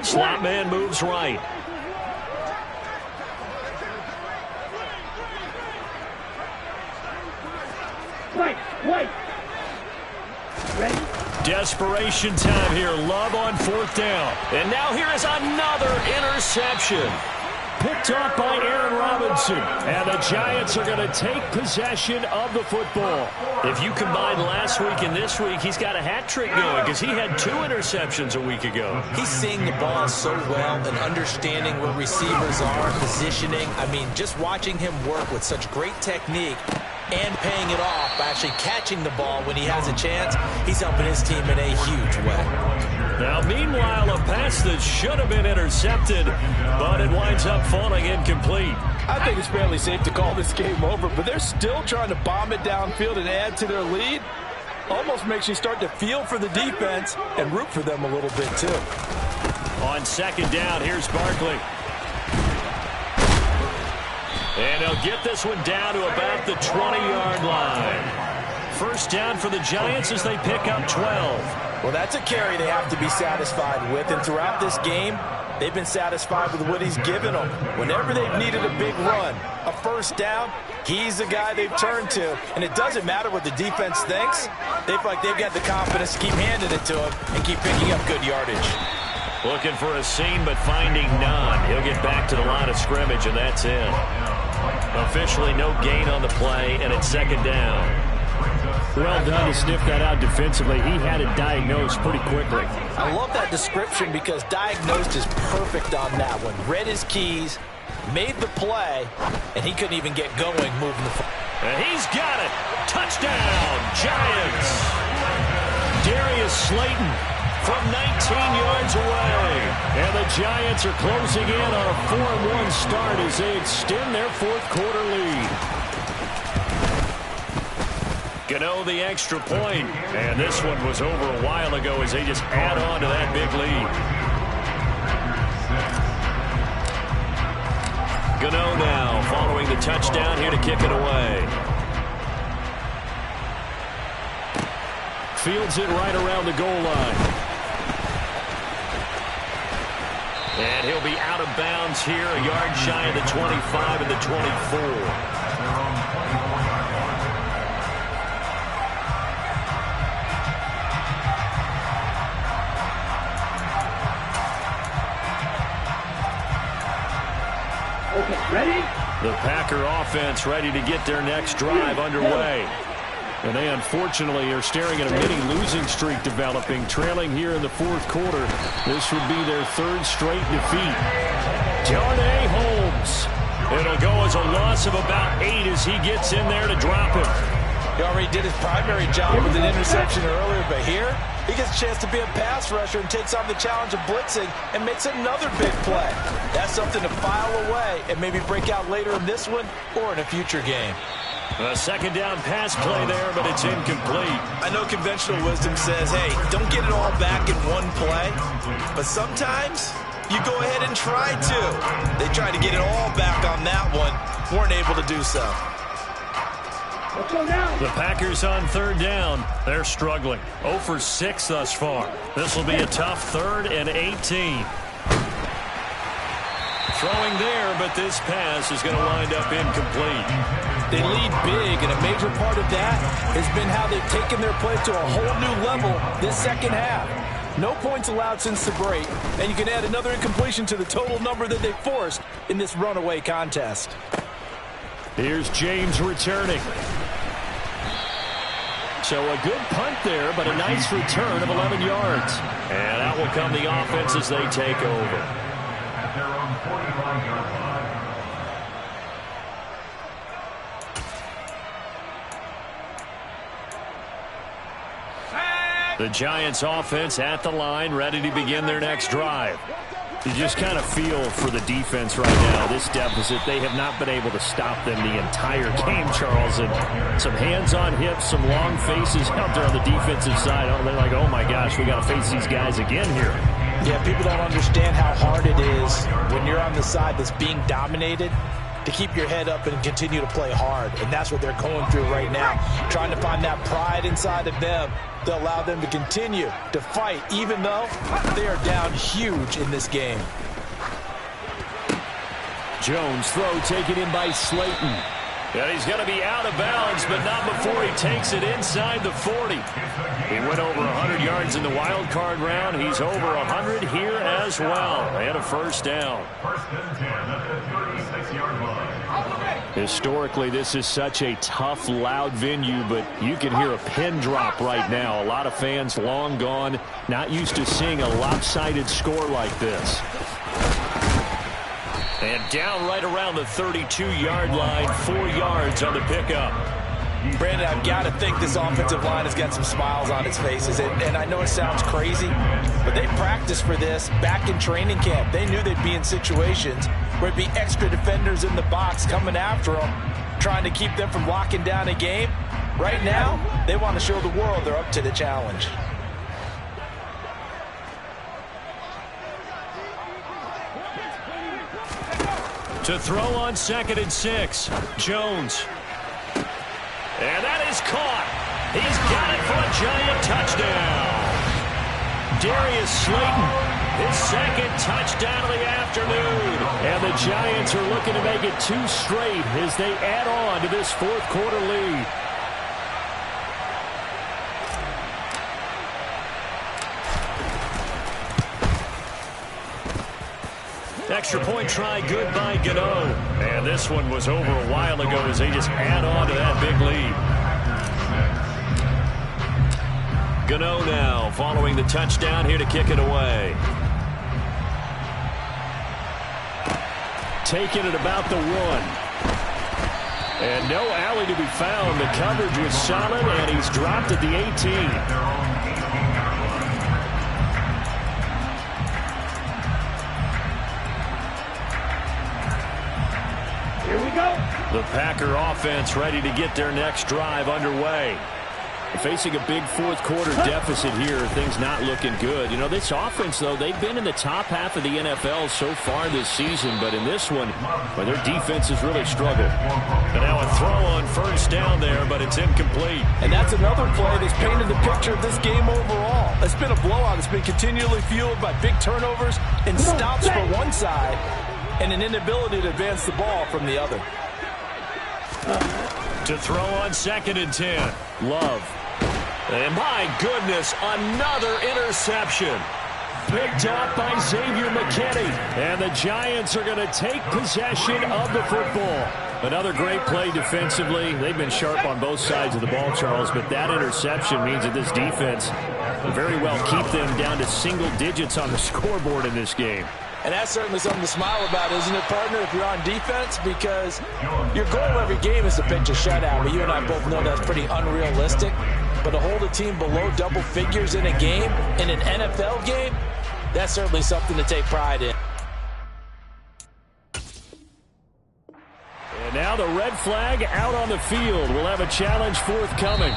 Slot man moves right. Wait. Ready? Desperation time here. Love on fourth down. And now here is another interception. Picked off by Aaron Robinson. And the Giants are going to take possession of the football. If you combine last week and this week, he's got a hat trick going because he had 2 interceptions a week ago. He's seeing the ball so well and understanding where receivers are, positioning. I mean, just watching him work with such great technique and paying it off by actually catching the ball when he has a chance, he's helping his team in a huge way. Now, meanwhile, a pass that should have been intercepted, but it winds up falling incomplete. I think it's fairly safe to call this game over, but they're still trying to bomb it downfield and add to their lead. Almost makes you start to feel for the defense and root for them a little bit, too. On second down, here's Barkley. And they'll get this one down to about the 20-yard line. First down for the Giants as they pick up 12. Well, that's a carry they have to be satisfied with, and throughout this game, they've been satisfied with what he's given them. Whenever they've needed a big run, a first down, he's the guy they've turned to. And it doesn't matter what the defense thinks. They feel like they've got the confidence to keep handing it to him and keep picking up good yardage. Looking for a seam, but finding none. He'll get back to the line of scrimmage, and that's it. Officially no gain on the play, and it's second down. Well done to sniff that out defensively. He had it diagnosed pretty quickly. I love that description because diagnosed is perfect on that one. Read his keys, made the play, and he couldn't even get going moving the football. And he's got it. Touchdown, Giants. Darius Slayton from 19 yards away. And the Giants are closing in on a 4-1 start as they extend their fourth quarter lead. Gano the extra point. And this one was over a while ago as they just add on to that big lead. Gano now following the touchdown here to kick it away. Fields it right around the goal line. And he'll be out of bounds here, a yard shy of the 25 and the 24. Okay, ready? The Packer offense ready to get their next drive underway. And they unfortunately are staring at a mini losing streak developing, trailing here in the fourth quarter. This would be their third straight defeat. Darnay Holmes. It'll go as a loss of about 8 as he gets in there to drop him. He already did his primary job with an interception earlier, but here he gets a chance to be a pass rusher and takes on the challenge of blitzing and makes another big play. That's something to file away and maybe break out later in this one or in a future game. A second down pass play there, but it's incomplete. I know conventional wisdom says, hey, don't get it all back in one play. But sometimes you go ahead and try to. They tried to get it all back on that one. Weren't able to do so. Let's go now. The Packers on third down. They're struggling. 0 for 6 thus far. This will be a tough 3rd and 18. Throwing there, but this pass is going to wind up incomplete. They lead big, and a major part of that has been how they've taken their play to a whole new level this second half. No points allowed since the break, and you can add another incompletion to the total number that they forced in this runaway contest. Here's James returning. So a good punt there, but a nice return of 11 yards. And out will come the offense as they take over. At their own 45-yard line. The Giants offense at the line, ready to begin their next drive. You just kind of feel for the defense right now. This deficit, they have not been able to stop them the entire game, Charles. And some hands on hips, some long faces out there on the defensive side. Oh, they're like, oh my gosh, we got to face these guys again here. Yeah, people don't understand how hard it is when you're on the side that's being dominated to keep your head up and continue to play hard. And that's what they're going through right now, trying to find that pride inside of them to allow them to continue to fight, even though they are down huge in this game. Jones throw taken in by Slayton. And he's going to be out of bounds, but not before he takes it inside the 40. He went over 100 yards in the wild card round. He's over 100 here as well. And a first down. First and 10 at the 36-yard line. Historically, this is such a tough, loud venue, but you can hear a pin drop right now. A lot of fans long gone, not used to seeing a lopsided score like this. And down right around the 32-yard line, 4 yards on the pickup. Brandon, I've got to think this offensive line has got some smiles on its faces. And I know it sounds crazy, but they practiced for this back in training camp. They knew they'd be in situations where it'd be extra defenders in the box coming after them, trying to keep them from locking down a game. Right now, they want to show the world they're up to the challenge. To throw on 2nd and 6, Jones. And that is caught. He's got it for a Giant touchdown. Darius Slayton, his 2nd touchdown of the afternoon. And the Giants are looking to make it 2 straight as they add on to this fourth quarter lead. Extra point try good by Gano. And this one was over a while ago as they just add on to that big lead. Gano now following the touchdown here to kick it away. Taking it about the 1. And no alley to be found. The coverage was solid, and he's dropped at the 18. Here we go. The Packer offense ready to get their next drive underway. Facing a big fourth-quarter deficit here, things not looking good. You know, this offense, though, they've been in the top half of the NFL so far this season, but in this one, well, their defense has really struggled. And now a throw on first down there, but it's incomplete. And that's another play that's painted the picture of this game overall. It's been a blowout. It's been continually fueled by big turnovers and stops for one side and an inability to advance the ball from the other. To throw on 2nd and 10. Love. And my goodness, another interception. Picked off by Xavier McKinney. And the Giants are going to take possession of the football. Another great play defensively. They've been sharp on both sides of the ball, Charles, but that interception means that this defense will very well keep them down to single digits on the scoreboard in this game. And that's certainly something to smile about, isn't it, partner, if you're on defense? Because your goal every game is to pitch a shutout. But you and I both know that's pretty unrealistic. But to hold a team below double figures in a game, in an NFL game, that's certainly something to take pride in. And now the red flag out on the field. We'll have a challenge forthcoming.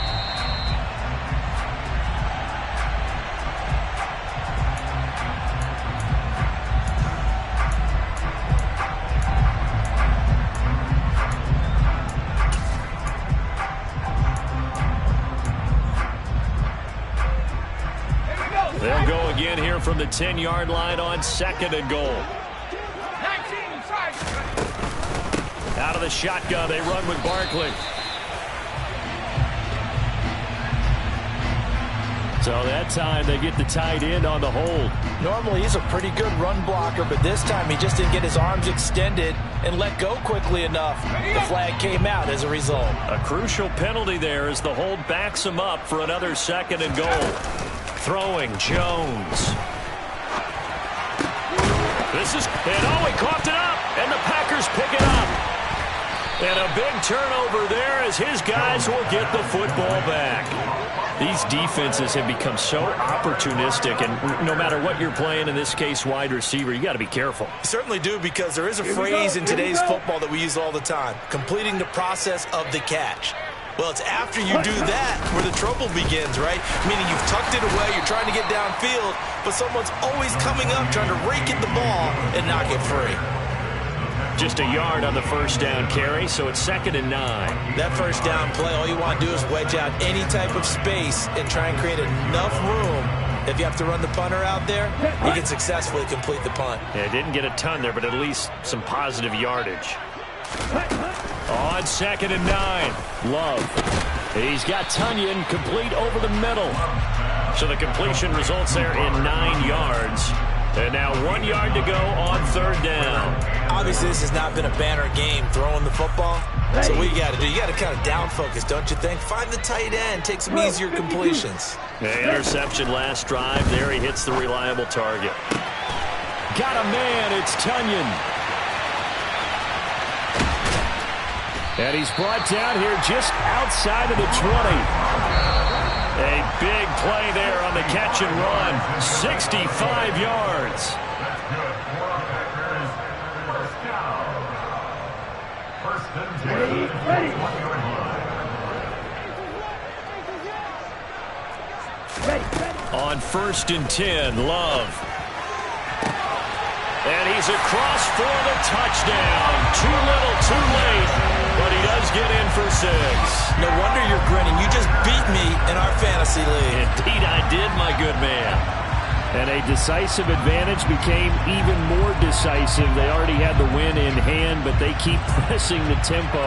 They'll go again here from the 10-yard line on 2nd and goal. Out of the shotgun, they run with Barkley. So that time they get the tight end on the hold. Normally he's a pretty good run blocker, but this time he just didn't get his arms extended and let go quickly enough. The flag came out as a result. A crucial penalty there as the hold backs him up for another 2nd and goal. Throwing, Jones. This is, and oh, he coughed it up, and the Packers pick it up. And a big turnover there as his guys will get the football back. These defenses have become so opportunistic, and no matter what you're playing, in this case wide receiver, you got to be careful. You certainly do, because there is a phrase in today's football that we use all the time: completing the process of the catch. Well, it's after you do that where the trouble begins, right? Meaning you've tucked it away, you're trying to get downfield, but someone's always coming up trying to rake at the ball and knock it free. Just a yard on the first down carry, so it's 2nd and 9. That first down play, all you want to do is wedge out any type of space and try and create enough room. If you have to run the punter out there, you can successfully complete the punt. Yeah, didn't get a ton there, but at least some positive yardage. On 2nd and 9. Love. He's got Tunyon complete over the middle. So the completion results there in 9 yards. And now 1 yard to go on 3rd down. Obviously, this has not been a banner game throwing the football. So what you got to do, you got to kind of down focus, don't you think? Find the tight end, take some easier completions. The interception last drive. There he hits the reliable target. Got a man, it's Tunyon. And he's brought down here just outside of the 20. A big play there on the catch and run. 65 yards. On 1st and 10, Love. And he's across for the touchdown. Too little, too late, but he does get in for 6. No wonder you're grinning. You just beat me in our fantasy league. Indeed I did, my good man. And a decisive advantage became even more decisive. They already had the win in hand, but they keep pressing the tempo,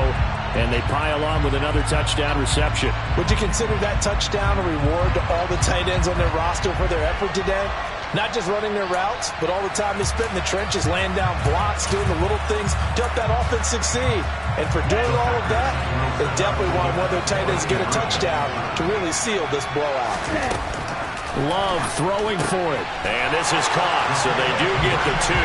and they pile on with another touchdown reception. Would you consider that touchdown a reward to all the tight ends on their roster for their effort today? Not just running their routes, but all the time they spent in the trenches, laying down blocks, doing the little things to help that offense succeed. And for doing all of that, they definitely want one of their tight ends to get a touchdown to really seal this blowout. Love throwing for it. And this is caught, so they do get the 2.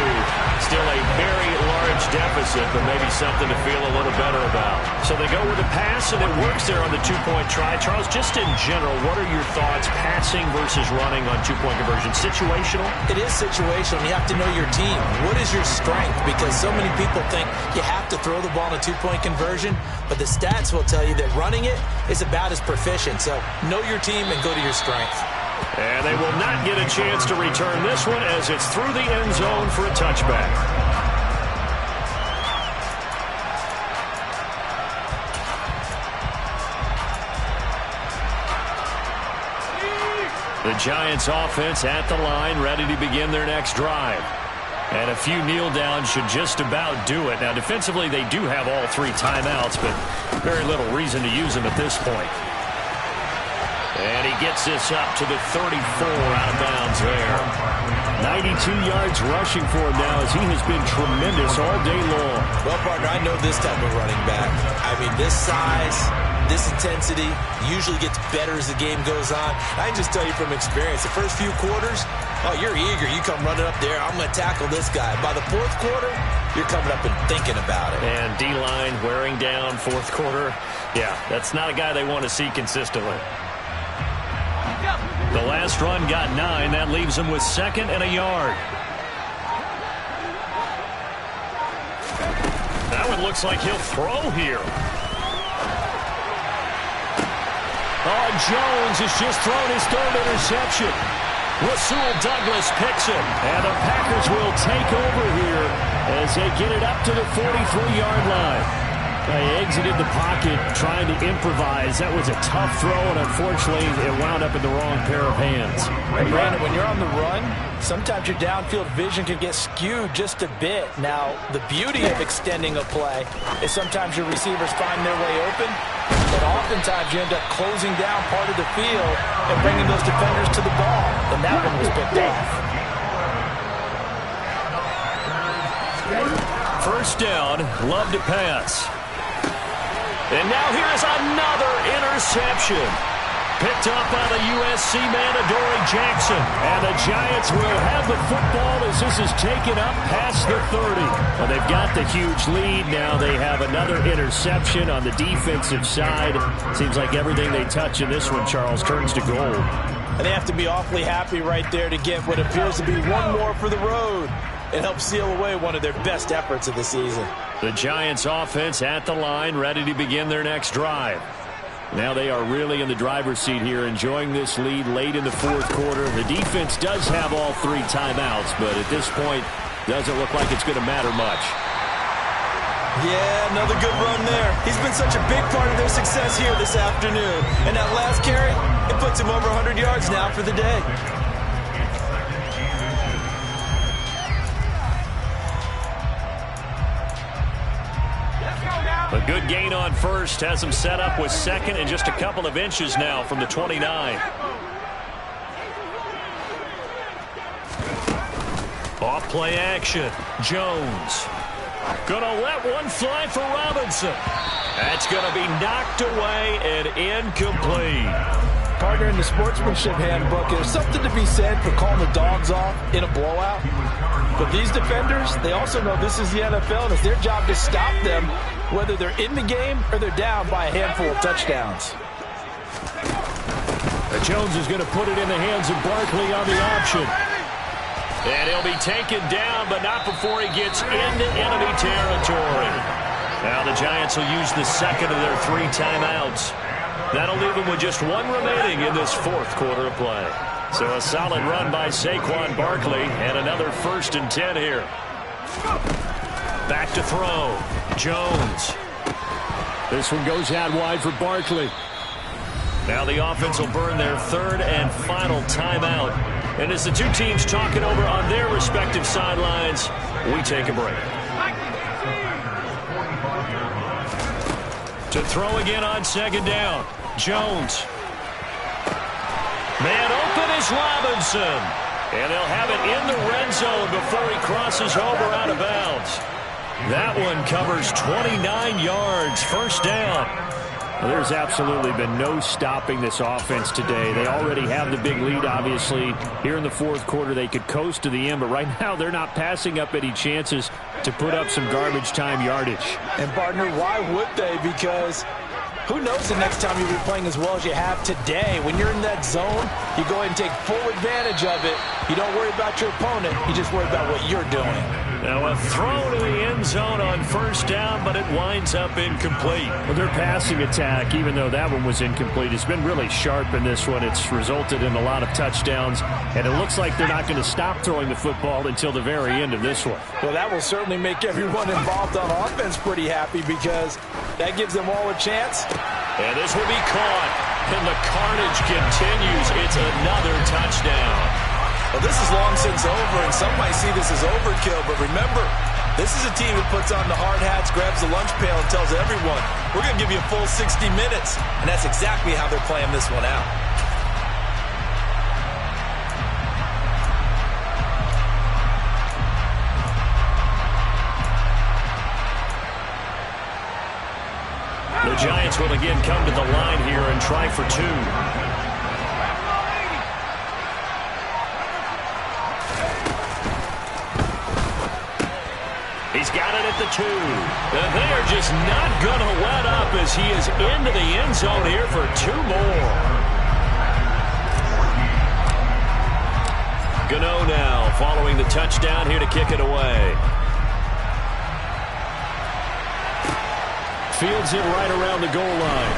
Still a very large deficit, but maybe something to feel a little better about. So they go with a pass, and it works there on the 2-point try. Charles, just in general, what are your thoughts passing versus running on 2-point conversion? Situational? It is situational. You have to know your team. What is your strength? Because so many people think you have to throw the ball in a 2-point conversion, but the stats will tell you that running it is about as proficient. So know your team and go to your strength. And they will not get a chance to return this one as it's through the end zone for a touchback. The Giants offense at the line, ready to begin their next drive. And a few kneel downs should just about do it. Now, defensively, they do have all 3 timeouts, but very little reason to use them at this point. And he gets this up to the 34, out of bounds there. 92 yards rushing for him now as he has been tremendous all day long. Well, partner, I know this type of running back. I mean, this size, this intensity usually gets better as the game goes on. I can just tell you from experience, the first few quarters, oh, you're eager. You come running up there, I'm going to tackle this guy. By the 4th quarter, you're coming up and thinking about it. And D-line wearing down 4th quarter. Yeah, that's not a guy they want to see consistently. The last run got 9. That leaves him with 2nd and a yard. That one looks like he'll throw here. Oh, Jones has just thrown his 3rd interception. Rasul Douglas picks it. And the Packers will take over here as they get it up to the 43-yard line. They exited the pocket trying to improvise. That was a tough throw, and unfortunately, it wound up in the wrong pair of hands. And Brandon, when you're on the run, sometimes your downfield vision can get skewed just a bit. Now, the beauty of extending a play is sometimes your receivers find their way open, but oftentimes you end up closing down part of the field and bringing those defenders to the ball, and that one was picked off. First down, Love to pass. And now here's another interception. Picked up by the USC man, Adoree Jackson. And the Giants will have the football as this is taken up past the 30. Well, they've got the huge lead. Now they have another interception on the defensive side. Seems like everything they touch in this one, Charles, turns to gold. And they have to be awfully happy right there to get what appears to be one more for the road. It helps seal away one of their best efforts of the season. The Giants offense at the line, ready to begin their next drive. Now they are really in the driver's seat here, enjoying this lead late in the 4th quarter. The defense does have all 3 timeouts, but at this point, doesn't look like it's going to matter much. Yeah, another good run there. He's been such a big part of their success here this afternoon. And that last carry, it puts him over 100 yards now for the day. A good gain on first has him set up with 2nd and just a couple of inches now from the 29. Off play action. Jones. Gonna let one fly for Robinson. That's gonna be knocked away and incomplete. Partner, in the sportsmanship handbook, there's something to be said for calling the dogs off in a blowout. But these defenders, they also know this is the NFL, and it's their job to stop them, whether they're in the game or they're down by a handful of touchdowns. Jones is going to put it in the hands of Barkley on the option. And he'll be taken down, but not before he gets into enemy territory. Now the Giants will use the 2nd of their 3 timeouts. That'll leave them with just 1 remaining in this 4th quarter of play. So a solid run by Saquon Barkley and another 1st and 10 here. Back to throw. Jones. This one goes out wide for Barkley. Now the offense will burn their 3rd and final timeout. And as the 2 teams talk it over on their respective sidelines, we take a break. To throw again on 2nd down. Jones. Man open is Robinson. And they'll have it in the red zone before he crosses over out of bounds. That one covers 29 yards. First down. Well, there's absolutely been no stopping this offense today. They already have the big lead, obviously. Here in the fourth quarter, they could coast to the end, but right now they're not passing up any chances to put up some garbage time yardage. And, partner, why would they? Because who knows the next time you'll be playing as well as you have today. When you're in that zone, you go ahead and take full advantage of it. You don't worry about your opponent. You just worry about what you're doing. Now a throw to the end zone on first down, but it winds up incomplete. Well, their passing attack, even though that one was incomplete, has been really sharp in this one. It's resulted in a lot of touchdowns, and it looks like they're not going to stop throwing the football until the very end of this one. Well, that will certainly make everyone involved on offense pretty happy because that gives them all a chance. And this will be caught, and the carnage continues. It's another touchdown. Well, this is long since over, and some might see this as overkill, but remember, this is a team that puts on the hard hats, grabs the lunch pail, and tells everyone, we're going to give you a full 60 minutes. And that's exactly how they're playing this one out. The Giants will again come to the line here and try for two. He's got it at the 2. And they are just not going to let up as he is into the end zone here for 2 more. Gano now following the touchdown here to kick it away. Fields it right around the goal line.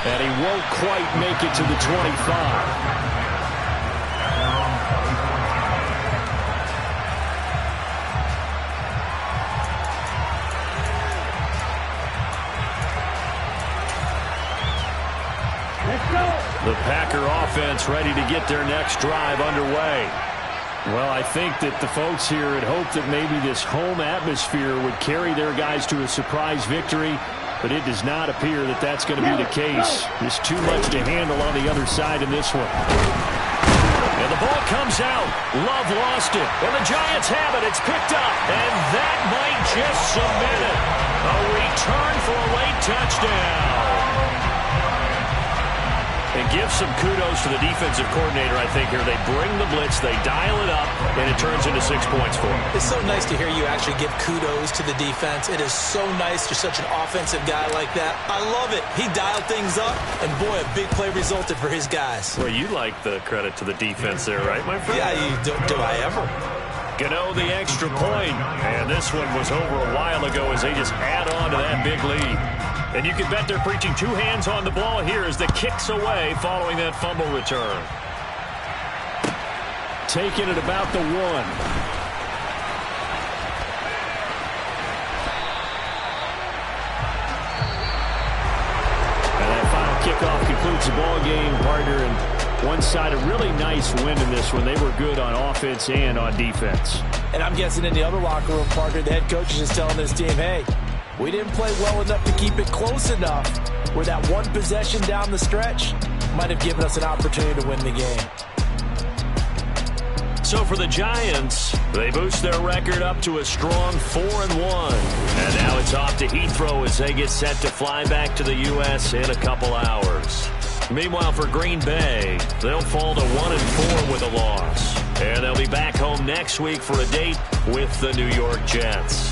And he won't quite make it to the 25. The Packer offense ready to get their next drive underway. Well, I think that the folks here had hoped that maybe this home atmosphere would carry their guys to a surprise victory, but it does not appear that that's going to be the case. There's too much to handle on the other side in this one. And the ball comes out. Love lost it. And the Giants have it. It's picked up. And that might just cement it. A return for a late touchdown. And give some kudos to the defensive coordinator, I think, here. They bring the blitz, they dial it up, and it turns into 6 points for them. It's so nice to hear you actually give kudos to the defense. It is so nice. You're such an offensive guy like that. I love it. He dialed things up, and boy, a big play resulted for his guys. Well, you like the credit to the defense there, right, my friend? Yeah, do I ever? Gano the extra point. And this one was over a while ago as they just add on to that big lead. And you can bet they're preaching 2 hands on the ball here as the kick's away following that fumble return. Taking it about the 1. And that final kickoff concludes the ball game, partner. And one side, a really nice win in this one. They were good on offense and on defense. And I'm guessing in the other locker room, partner, the head coach is just telling this team, hey, we didn't play well enough to keep it close enough where that one possession down the stretch might have given us an opportunity to win the game. So for the Giants, they boost their record up to a strong 4-1. And now it's off to Heathrow as they get set to fly back to the U.S. in a couple hours. Meanwhile, for Green Bay, they'll fall to 1-4 with a loss. And they'll be back home next week for a date with the New York Jets.